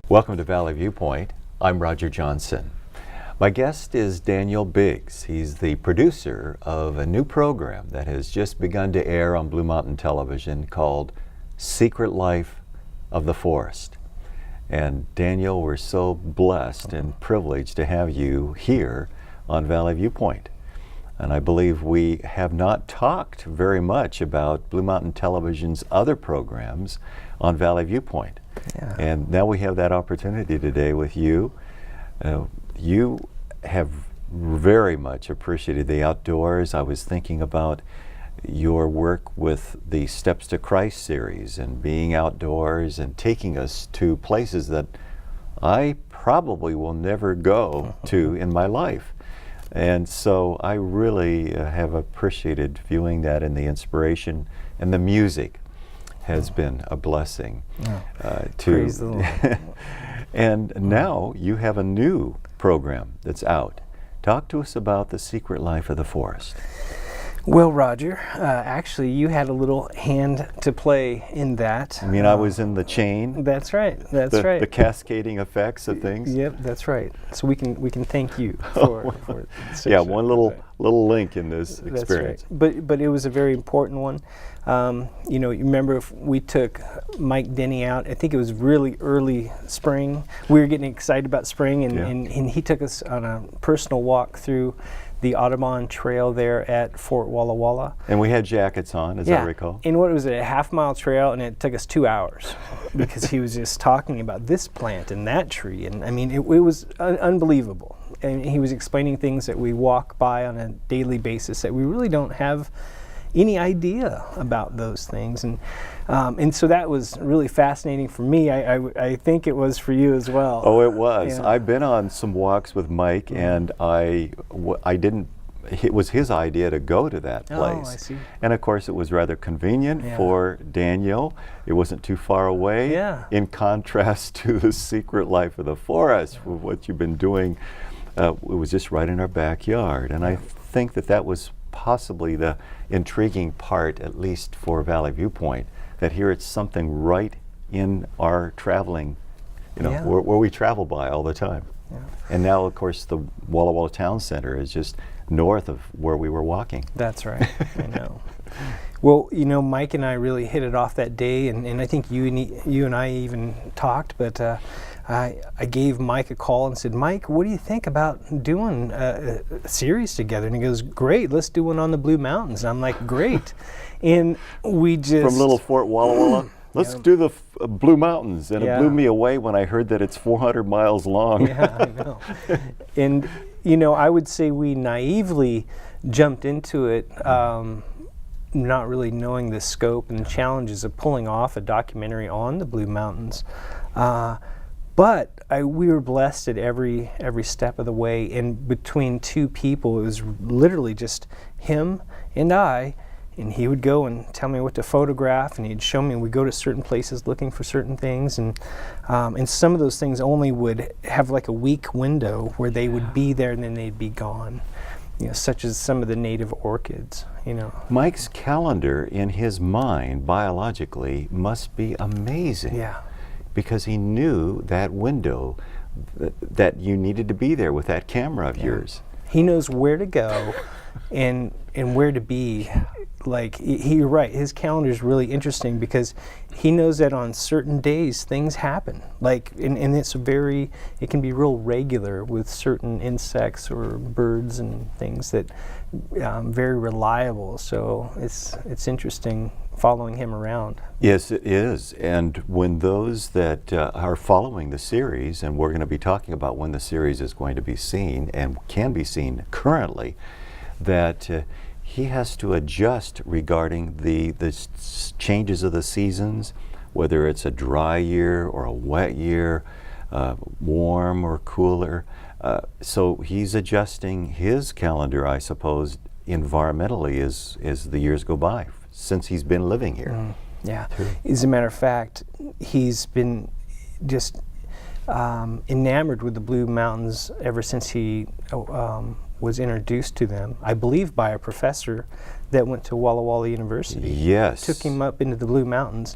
Welcome to Valley Viewpoint. I'm Roger Johnson. My guest is Daniel Biggs. He's the producer of a new program that has just begun to air on Blue Mountain Television called Secret Life of the Forest. And Daniel, we're so blessed and privileged to have you here on Valley Viewpoint. And I believe we have not talked very much about Blue Mountain Television's other programs on Valley Viewpoint. Yeah. And now we have that opportunity today with you. You have very much appreciated the outdoors. I was thinking about your work with the Steps to Christ series and being outdoors and taking us to places that I probably will never go to in my life. And so I really have appreciated viewing that, and the inspiration and the music has been a blessing. Praise the Lord. And now you have a new program that's out. Talk to us about The Secret Life of the Forest. Well, Roger, actually you had a little hand to play in that. I mean, I was in the chain. That's right. That's right. The cascading effects of things. Yep, that's right. So we can thank you for such yeah, one little link in this That's experience. right. But it was a very important one. You know, you remember if we took Mike Denny out, I think it was really early spring. We were getting excited about spring, and he took us on a personal walk through the Audubon Trail there at Fort Walla Walla. And we had jackets on, as I recall. And what was it, a half-mile trail, and it took us 2 hours because he was just talking about this plant and that tree. And I mean, it was unbelievable. And he was explaining things that we walk by on a daily basis that we really don't have any idea about those things. And so that was really fascinating for me. I think it was for you as well. Oh, it was. Yeah. I've been on some walks with Mike, and I didn't. It was his idea to go to that place. Oh, I see. And of course, it was rather convenient for Daniel. It wasn't too far away. Yeah. In contrast to The Secret Life of the Forest, what you've been doing, it was just right in our backyard. And I think that was possibly the intriguing part, at least for Valley Viewpoint, that here it's something right in our traveling, where we travel by all the time. Yeah. And now, of course, the Walla Walla Town Center is just north of where we were walking. That's right. I know. Well, Mike and I really hit it off that day, and I think you and I even talked, but I gave Mike a call and said, Mike, what do you think about doing a series together? And he goes, great, let's do one on the Blue Mountains. And I'm like, great. And we just... From little Fort Walla Walla, let's do the Blue Mountains. And it blew me away when I heard that it's 400 miles long. Yeah, I know. And, I would say we naively jumped into it, not really knowing the scope and the challenges of pulling off a documentary on the Blue Mountains. But we were blessed at every step of the way, and between two people, it was literally just him and I, and he would go and tell me what to photograph, and he'd show me, and we'd go to certain places looking for certain things, and some of those things only would have like a week window where they would be there and then they'd be gone, such as some of the native orchids, Mike's calendar in his mind, biologically, must be amazing. Yeah. Because he knew that window that you needed to be there with that camera of yours. He knows where to go and where to be. Like, you're right, his calendar is really interesting because he knows that on certain days things happen. Like, and it can be real regular with certain insects or birds and things that very reliable. So it's interesting following him around. Yes, it is. And when those that are following the series, and we're going to be talking about when the series is going to be seen and can be seen currently, that he has to adjust regarding the changes of the seasons, whether it's a dry year or a wet year, warm or cooler. So he's adjusting his calendar, I suppose, environmentally as the years go by, since he's been living here. Yeah. As a matter of fact, he's been just enamored with the Blue Mountains ever since he was introduced to them, I believe by a professor that went to Walla Walla University. Yes. Took him up into the Blue Mountains.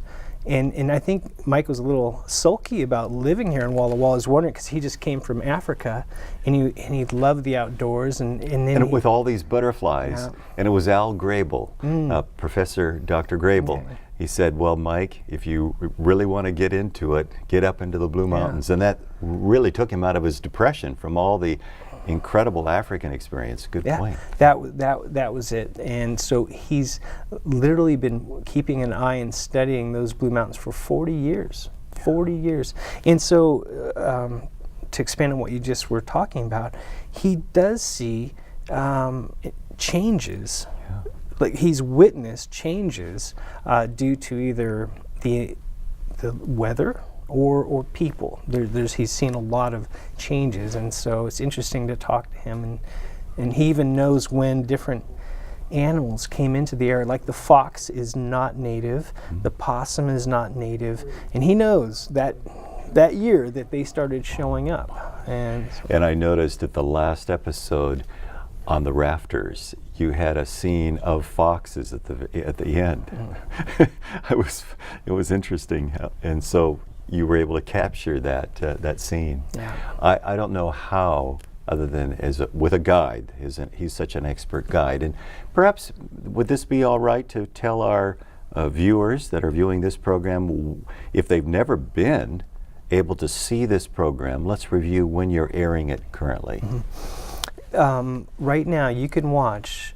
And I think Mike was a little sulky about living here in Walla Walla. I was wondering, because he just came from Africa, and he loved the outdoors, and then with all these butterflies, Yeah. and it was Al Grable, Professor Dr. Grable. Okay. He said, well, Mike, if you really want to get into it, get up into the Blue Mountains. And that really took him out of his depression from all the incredible African experience. Good point. That was it. And so he's literally been keeping an eye and studying those Blue Mountains for 40 years. 40 years. And so to expand on what you just were talking about, he does see changes. Like he's witnessed changes due to either the weather or people. He's seen a lot of changes, and so it's interesting to talk to him, and he even knows when different animals came into the area. Like the fox is not native, the possum is not native, and he knows that year that they started showing up. And I noticed at the last episode on the rafters, you had a scene of foxes at the end. It was interesting, and so you were able to capture that scene. Yeah. I don't know how, other than with a guide. He's such an expert guide, and perhaps would this be all right to tell our viewers that are viewing this program, if they've never been able to see this program, let's review when you're airing it currently. Right now, you can watch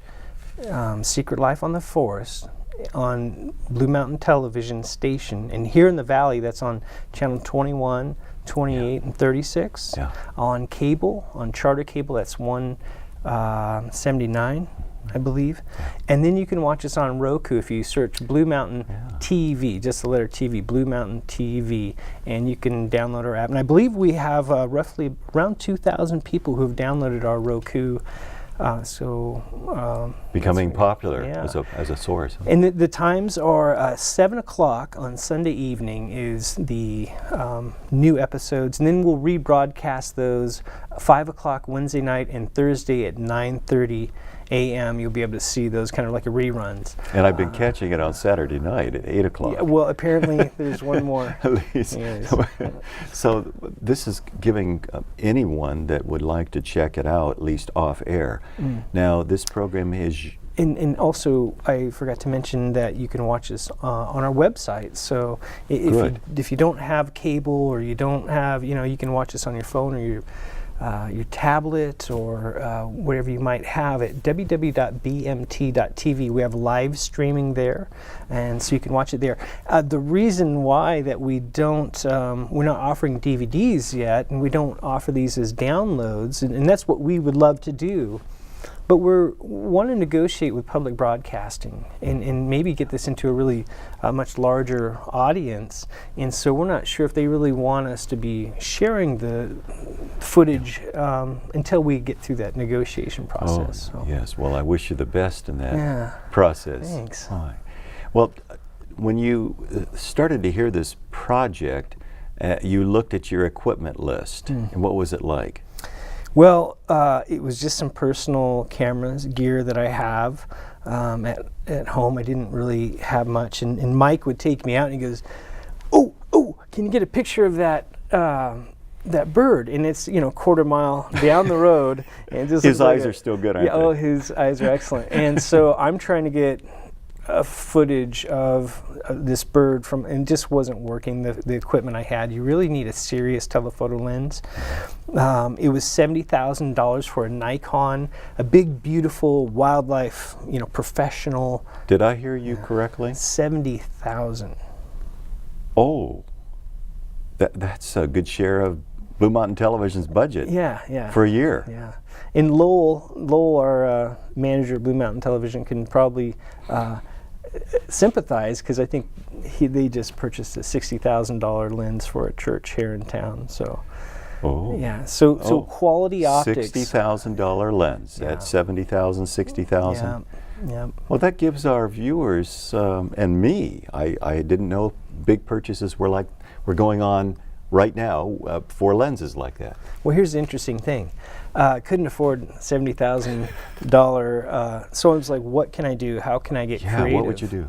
Secret Life on the Forest on Blue Mountain Television Station, and here in the Valley, that's on channel 21, 28, and 36. Yeah. On cable, on charter cable, that's 179, I believe. And then you can watch us on Roku if you search Blue Mountain TV, just the letter TV, Blue Mountain TV, and you can download our app. And I believe we have roughly around 2,000 people who have downloaded our Roku. Becoming popular Yeah. as a source. And the times are 7 o'clock on Sunday evening is the new episodes, and then we'll rebroadcast those 5 o'clock Wednesday night and Thursday at 9:30 a.m. You'll be able to see those kind of like reruns. And I've been catching it on Saturday night at 8 o'clock. Yeah, well, apparently there's one more. At least. Yes. So this is giving anyone that would like to check it out, at least off air. Now, this program is... And also, I forgot to mention that you can watch us on our website. So if you don't have cable, or you don't have, you can watch us on your phone or your tablet or whatever you might have at www.bmt.tv. We have live streaming there, and so you can watch it there. The reason why that we're not offering DVDs yet, and we don't offer these as downloads, and that's what we would love to do. But we want to negotiate with public broadcasting and maybe get this into a really much larger audience. And so we're not sure if they really want us to be sharing the footage until we get through that negotiation process. Oh, yes. Well, I wish you the best in that Yeah. process. Thanks. Hi. Well, when you started to hear this project, you looked at your equipment list. And what was it like? Well, it was just some personal cameras, gear that I have at home. I didn't really have much, and Mike would take me out, and he goes, "Oh, can you get a picture of that bird?" And it's a quarter mile down the road, and just his eyes are still good, aren't they? Oh, his eyes are excellent. And so I'm trying to get footage of this bird and it just wasn't working, the equipment I had. You really need a serious telephoto lens. It was $70,000 for a Nikon, a big, beautiful wildlife, professional. Did I hear you correctly? 70,000. Oh, that's a good share of Blue Mountain Television's budget. Yeah. For a year. Yeah. And Lowell, our manager of Blue Mountain Television, can probably sympathize, because I think they just purchased a $60,000 lens for a church here in town. So, so quality optics. $60,000 lens at $70,000, $60,000. Yeah. Well, that gives our viewers and me. I didn't know big purchases were going on right now for lenses like that. Well, here's the interesting thing. I couldn't afford $70,000. So I was like, what can I do? How can I get creative? What would you do?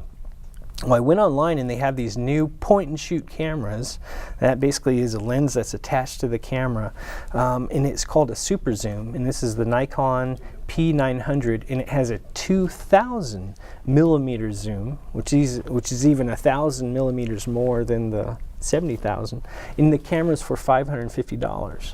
Well, I went online and they have these new point and shoot cameras. That basically is a lens that's attached to the camera, and it's called a super zoom. And this is the Nikon P900, and it has a 2,000 millimeter zoom, which is even 1,000 millimeters more than the 70,000. And the camera's for $550.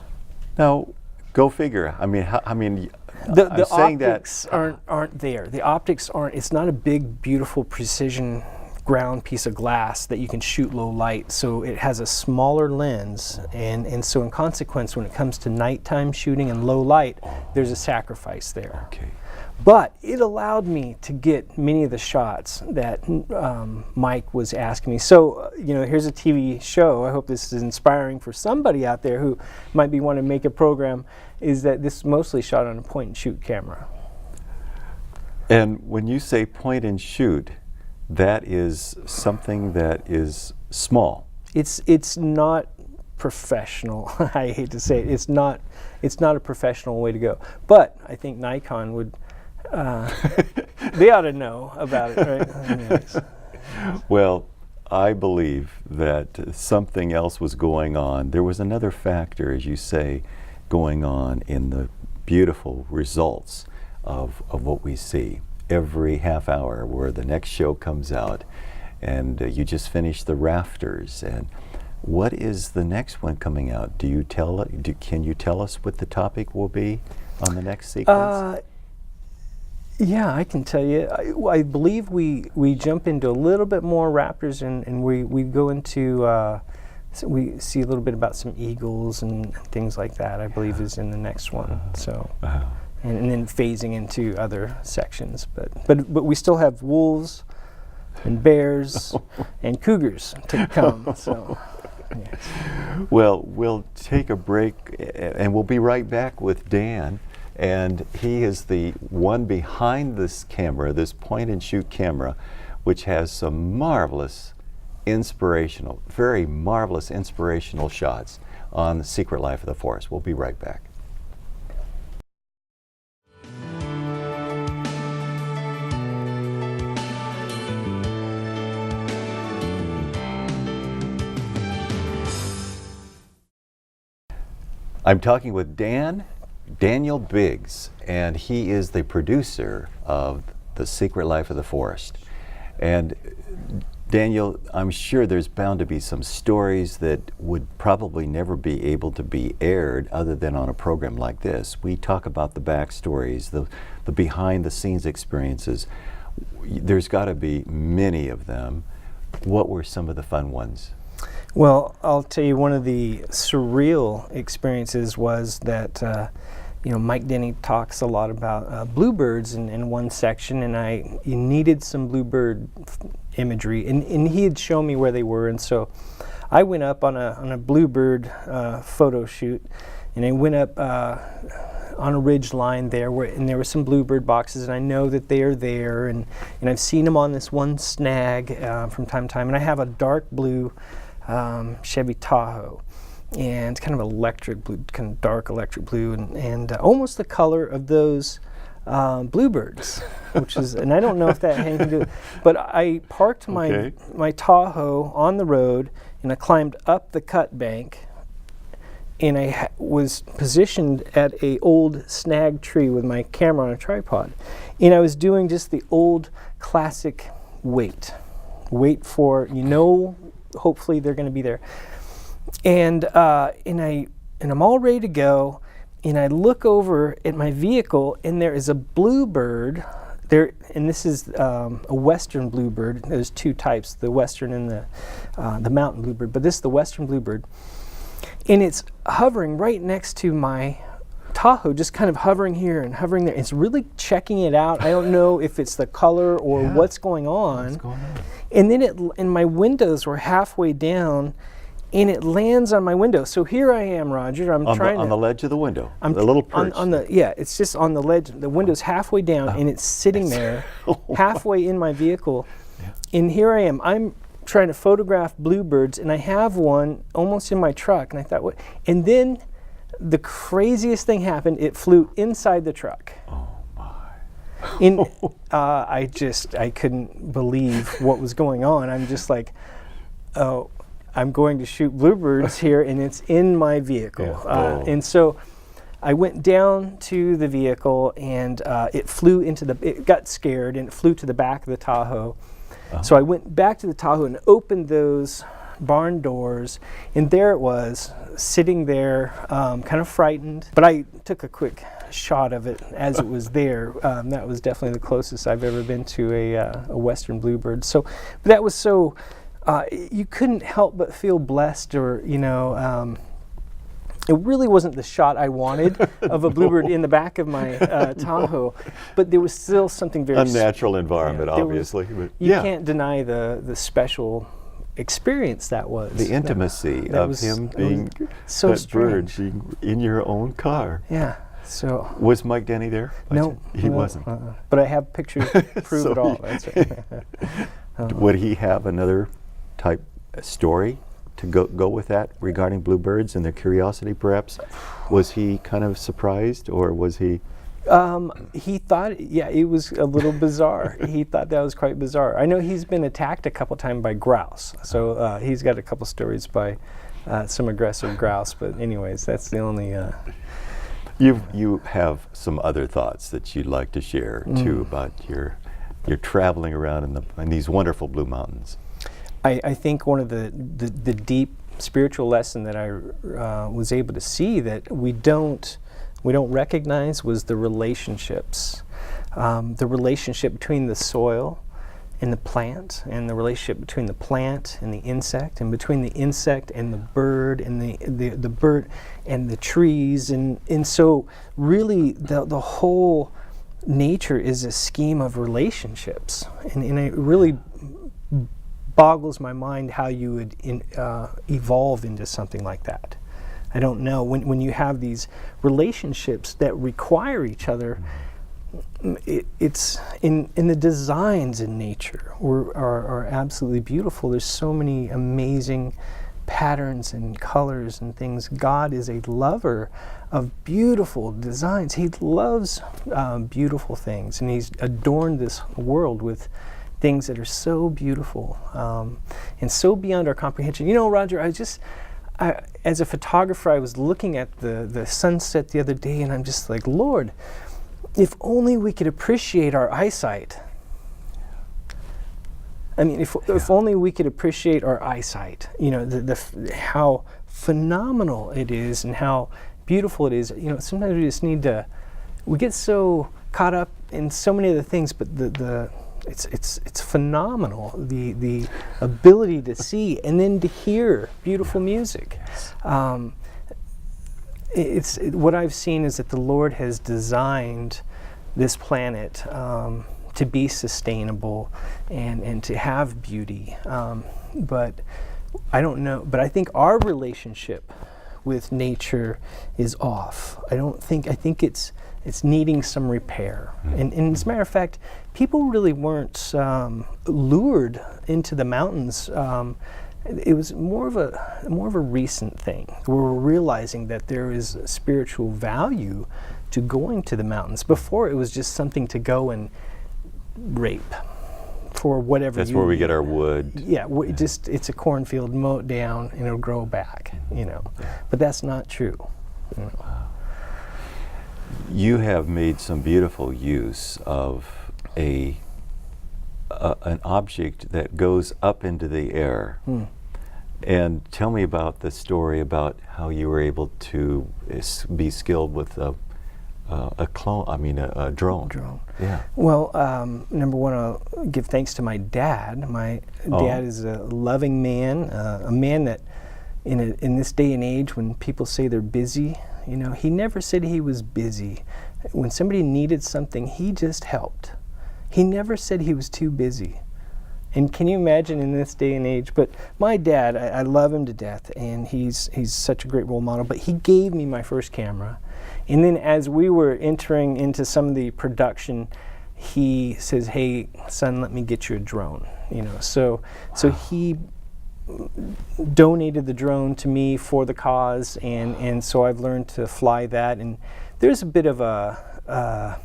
Now, go figure. I mean, The I'm saying optics aren't there. The optics aren't. It's not a big, beautiful precision ground piece of glass that you can shoot low light. So it has a smaller lens, and so in consequence, when it comes to nighttime shooting and low light, there's a sacrifice there. Okay. But it allowed me to get many of the shots that Mike was asking me. So, here's a TV show. I hope this is inspiring for somebody out there who might be wanting to make a program, is that this is mostly shot on a point and shoot camera. And when you say point and shoot, that is something that is small. It's not professional. I hate to say it. It's not a professional way to go. But I think Nikon would. They ought to know about it, right? Anyways. Well, I believe that something else was going on. There was another factor, as you say, going on in the beautiful results of what we see every half hour, where the next show comes out, and you just finished The Rafters. And what is the next one coming out? Can you tell us what the topic will be on the next sequence? Yeah, I can tell you. I believe we jump into a little bit more raptors, and we go into so we see a little bit about some eagles and things like that. I believe is in the next one. So, and then phasing into other sections. But we still have wolves and bears and cougars to come. So. Yes. Well, we'll take a break, and we'll be right back with Dan. And he is the one behind this camera, this point and shoot camera, which has some marvelous very marvelous inspirational shots on The Secret Life of the Forest. We'll be right back. I'm talking with Daniel Biggs, and he is the producer of The Secret Life of the Forest. And Daniel, I'm sure there's bound to be some stories that would probably never be able to be aired other than on a program like this. We talk about the backstories, the behind-the-scenes experiences. There's got to be many of them. What were some of the fun ones? Well, I'll tell you, one of the surreal experiences was that Mike Denny talks a lot about bluebirds in one section, and I needed some bluebird imagery, and he had shown me where they were, and so I went up on a bluebird photo shoot, and I went up on a ridge line there, and there were some bluebird boxes, and I know that they are there, and I've seen them on this one snag from time to time, and I have a dark blue Chevy Tahoe, and kind of electric blue, kind of dark electric blue, and almost the color of those bluebirds, which is, and I don't know if that had anything to do with it, but I parked my Tahoe on the road, and I climbed up the cut bank, and I was positioned at a old snag tree with my camera on a tripod, and I was doing just the old classic wait for, hopefully they're going to be there. And I'm all ready to go, and I look over at my vehicle, and there is a bluebird there, and this is a western bluebird. There's two types, the western and the mountain bluebird, but this is the western bluebird, and it's hovering right next to my Tahoe, just kind of hovering here and hovering there. It's really checking it out. I don't know if it's the color or what's going on. What's going on? And then and my windows were halfway down, and it lands on my window. So here I am, Roger. I'm trying on to, the ledge of the window. The little perch. It's just on the ledge. The window's halfway down, and it's sitting there, halfway in my vehicle. Yeah. And here I am. I'm trying to photograph bluebirds, and I have one almost in my truck. And I thought, what? And then the craziest thing happened. It flew inside the truck. Oh my! I couldn't believe what was going on. I'm just like, oh, I'm going to shoot bluebirds here, and it's in my vehicle. Yeah. And so I went down to the vehicle, and it got scared, and it flew to the back of the Tahoe. So I went back to the Tahoe and opened those barn doors, and there it was, sitting there, kind of frightened. But I took a quick shot of it as it was there. That was definitely the closest I've ever been to a western bluebird. So, but that was so, you couldn't help but feel blessed, or, it really wasn't the shot I wanted of a bluebird in the back of my Tahoe, but there was still something very unnatural environment, obviously. You can't deny the special experience that was. The intimacy of him being so that strange. bird being in your own car. Yeah. So was Mike Denny there? No, he wasn't. But I have pictures to prove So it all. That's right. Would he have another type story to go with that regarding bluebirds and their curiosity, perhaps? Was he kind of surprised, or was he? He thought, it was a little bizarre. He thought that was quite bizarre. I know he's been attacked a couple times by grouse, so he's got a couple stories by some aggressive grouse. But anyways, that's the only. You have some other thoughts that you'd like to share too about your traveling around in these wonderful Blue Mountains. I think one of the deep spiritual lesson that I was able to see that we don't recognize was the relationships, the relationship between the soil and the plant, and the relationship between the plant and the insect, and between the insect and the bird, and the bird and the trees, and so really the whole nature is a scheme of relationships, and it really boggles my mind how you would evolve into something like that. I don't know. When you have these relationships that require each other, it's in the designs in nature are absolutely beautiful. There's so many amazing patterns and colors and things. God is a lover of beautiful designs. He loves beautiful things, and He's adorned this world with things that are so beautiful and so beyond our comprehension. You know, Roger, as a photographer, I was looking at the sunset the other day, and I'm just like, Lord, if only we could appreciate our eyesight. I mean, if only we could appreciate our eyesight, how phenomenal it is and how beautiful it is. Sometimes we just need to, we get so caught up in so many other things, but it's phenomenal, the ability to see and then to hear beautiful music. What I've seen is that the Lord has designed this planet to be sustainable and to have beauty. But I don't know. But I think our relationship with nature is off. I think it's needing some repair. And as a matter of fact, people really weren't lured into the mountains. It was more of a recent thing. We're realizing that there is spiritual value to going to the mountains. Before, it was just something to go and rape for whatever. That's where we get our wood. Yeah, it's a cornfield, mow it down, and it'll grow back. But that's not true. Wow. You have made some beautiful use of an object that goes up into the air. And tell me about the story about how you were able to be skilled with a drone. Yeah. Well, number one, I'll give thanks to my dad. My dad is a loving man, a man that in this day and age when people say they're busy, he never said he was busy. When somebody needed something, he just helped. He never said he was too busy. And can you imagine in this day and age? But my dad, I love him to death, and he's such a great role model. But he gave me my first camera. And then as we were entering into some of the production, he says, "Hey, son, let me get you a drone." So he donated the drone to me for the cause, and so I've learned to fly that. And there's a bit of a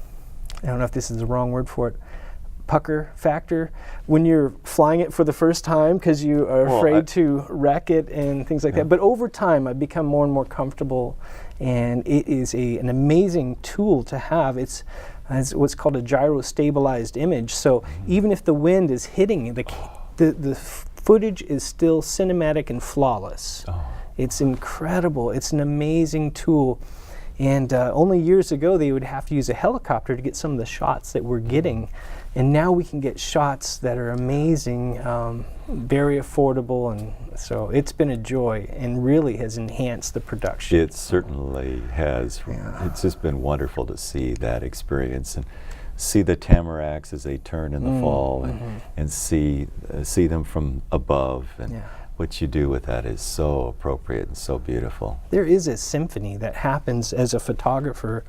I don't know if this is the wrong word for it, pucker factor, when you're flying it for the first time because you are afraid to wreck it and things like that. But over time, I've become more and more comfortable, and it is an amazing tool to have. It's what's called a gyro-stabilized image. So even if the wind is hitting, the footage is still cinematic and flawless. It's incredible. It's an amazing tool. And only years ago, they would have to use a helicopter to get some of the shots that we're getting. And now we can get shots that are amazing, very affordable. And so it's been a joy and really has enhanced the production. It certainly has. Yeah. It's just been wonderful to see that experience and see the tamaracks as they turn in the fall and see them from above. And what you do with that is so appropriate and so beautiful. There is a symphony that happens as a photographer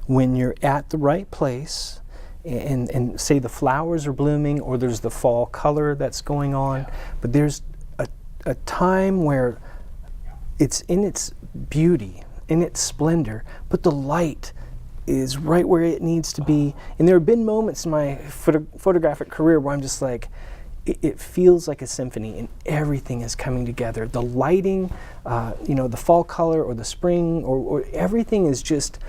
when you're at the right place and say the flowers are blooming or there's the fall color that's going on, but there's a time where it's in its beauty, in its splendor, but the light is right where it needs to be. And there have been moments in my photographic career where I'm just like, it feels like a symphony and everything is coming together. The lighting, the fall color or the spring or everything is just,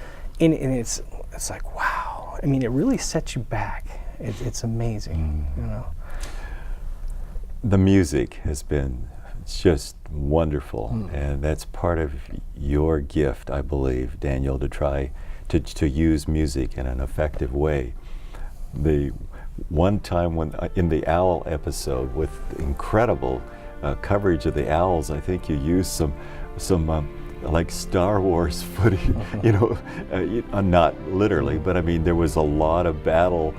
and it's like, wow. I mean, it really sets you back. It's amazing, The music has been just wonderful, and that's part of your gift, I believe, Daniel, to try to use music in an effective way. The one time when in the owl episode with incredible coverage of the owls, I think you used some like Star Wars footage, not literally, but I mean there was a lot of battle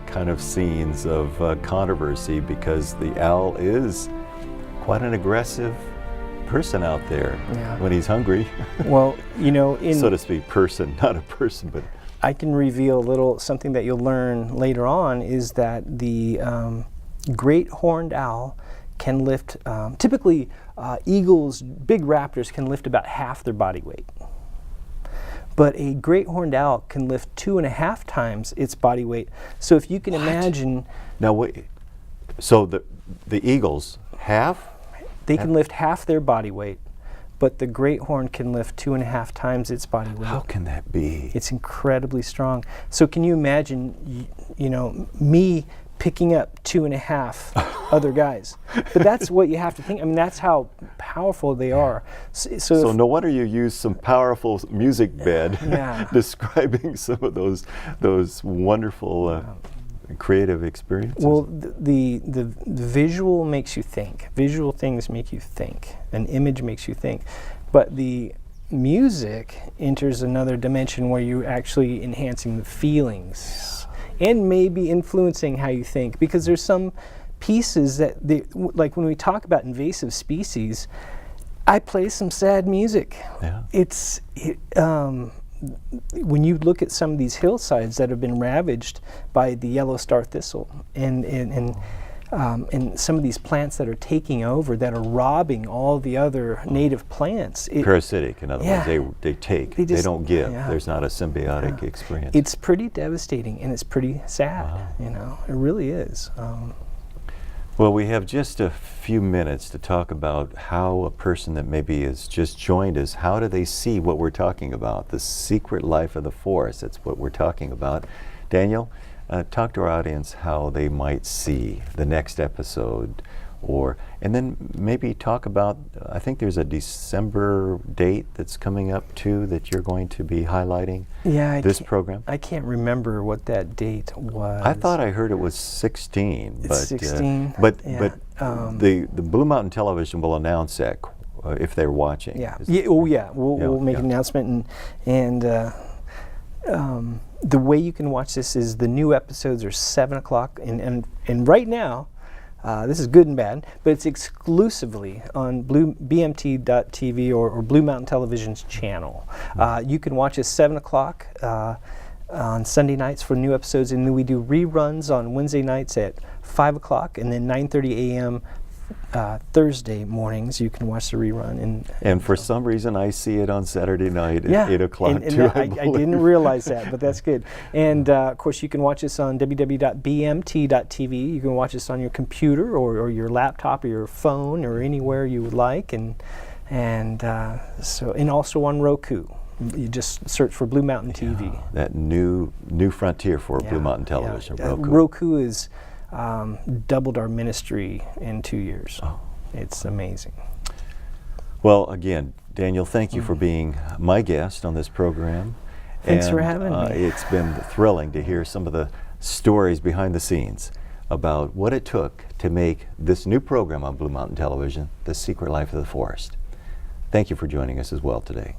kind of scenes of controversy because the owl is quite an aggressive person out there when he's hungry. Well, so to speak, not a person, but I can reveal something that you'll learn later on is that the great horned owl can lift, typically eagles, big raptors can lift about half their body weight. But a great horned owl can lift 2.5 times its body weight. So if you can imagine... Now wait, so the eagles, They can lift half their body weight, but the great horn can lift 2.5 times its body weight. How can that be? It's incredibly strong. So can you imagine, me picking up 2.5 other guys? But that's what you have to think. I mean, that's how powerful they are. So no wonder you use some powerful music bed describing some of those wonderful creative experiences. Well, the visual makes you think. Visual things make you think. An image makes you think. But the music enters another dimension where you're actually enhancing the feelings and maybe influencing how you think. Because there's some pieces that, like when we talk about invasive species, I play some sad music. Yeah. When you look at some of these hillsides that have been ravaged by the yellow star thistle and some of these plants that are taking over, that are robbing all the other native plants. Parasitic, in other words, they take, they don't give. There's not a symbiotic experience. It's pretty devastating and it's pretty sad, it really is. Well, we have just a few minutes to talk about how a person that maybe has just joined us, how do they see what we're talking about? The secret life of the forest, that's what we're talking about. Daniel, talk to our audience how they might see the next episode, and then maybe talk about, I think there's a December date that's coming up too that you're going to be highlighting this program. I can't remember what that date was. I thought I heard it was 16. It's 16. But the Blue Mountain Television will announce that if they're watching. We'll make an announcement, and the way you can watch this is the new episodes are 7 o'clock, and right now, this is good and bad, but it's exclusively on BMT.TV or Blue Mountain Television's channel. You can watch us 7 o'clock on Sunday nights for new episodes, and then we do reruns on Wednesday nights at 5 o'clock, and then 9:30 a.m. Thursday mornings. You can watch the rerun. And for some reason, I see it on Saturday night at Yeah, 8 o'clock and too. I didn't realize that, but that's good. And of course, you can watch us on www.bmt.tv. You can watch us on your computer or your laptop or your phone or anywhere you would like, and also on Roku. You just search for Blue Mountain TV. Yeah, that new frontier for Blue Mountain Television. Yeah. Roku. Roku has doubled our ministry in 2 years. Oh. It's amazing. Well, again, Daniel, thank you for being my guest on this program. Thanks for having me. It's been thrilling to hear some of the stories behind the scenes about what it took to make this new program on Blue Mountain Television, The Secret Life of the Forest. Thank you for joining us as well today.